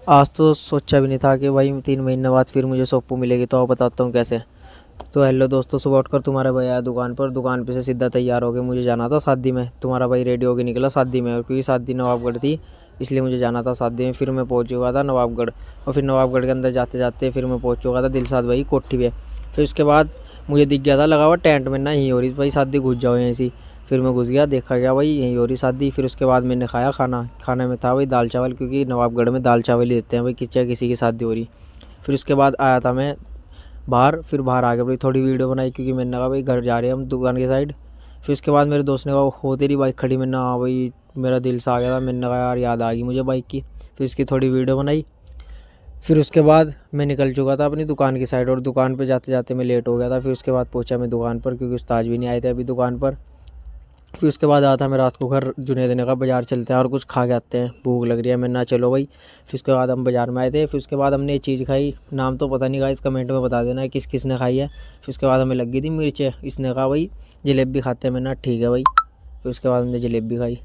आज तो सोचा भी नहीं था कि भाई 3 महीने बाद फिर मुझे सोप्पू मिलेगी, तो आप बताता हूँ कैसे। तो हेलो दोस्तों, सुबह उठकर तुम्हारा भाई आया दुकान पर। दुकान पे से सीधा तैयार हो के मुझे जाना था शादी में। तुम्हारा भाई रेडी होके निकला शादी में, और क्योंकि शादी नवाबगढ़ थी इसलिए मुझे जाना था शादी में। फिर मैं पहुंच चुका था नवाबगढ़, और फिर नवाबगढ़ के अंदर जाते जाते फिर मैं पहुंच चुका था दिलशाद भाई कोठी पे। फिर उसके बाद मुझे दिख गया था लगा हुआ टेंट में ना, यहीं हो रही भाई शादी, घुस जाओ यहीं से। फिर मैं घुस गया, देखा गया भाई यहीं हो रही शादी। फिर उसके बाद मैंने खाया खाना। खाने में था भाई दाल चावल, क्योंकि नवाबगढ़ में दाल चावल ही देते हैं भाई, किसी किसी की शादी हो रही। फिर उसके बाद आया था मैं बाहर। फिर बाहर आ गया भाई, थोड़ी वीडियो बनाई, क्योंकि मैंने कहा भाई घर जा रहे हैं हम दुकान के साइड। फिर उसके बाद मेरे दोस्त ने कहा हो तेरी बाइक खड़ी। मैंने हाँ भाई, मेरा दिल सा आ गया था। मैंने कहा यार याद आ गई मुझे बाइक की। फिर उसकी थोड़ी वीडियो बनाई। फिर उसके बाद मैं निकल चुका था अपनी दुकान की साइड, और दुकान पे जाते जाते मैं लेट हो गया था। फिर उसके बाद पहुंचा मैं दुकान पर, क्योंकि उस्ताद भी नहीं आए थे अभी दुकान पर। फिर उसके बाद आया था मैं रात को घर। जुनैद ने कहा बाज़ार चलते हैं और कुछ खा के आते हैं, भूख लग रही है। मैंने ना चलो भाई। फिर उसके बाद हम बाज़ार में आए थे। फिर उसके बाद हमने ये चीज़ खाई, नाम तो पता नहीं, इस कमेंट में बता देना किस किस ने खाई है। फिर उसके बाद हमें लग गई थी मिर्चें। इसने कहा भाई जलेबी खाते हैं। मैंने कहा ठीक है भाई। फिर उसके बाद हमने जलेबी खाई।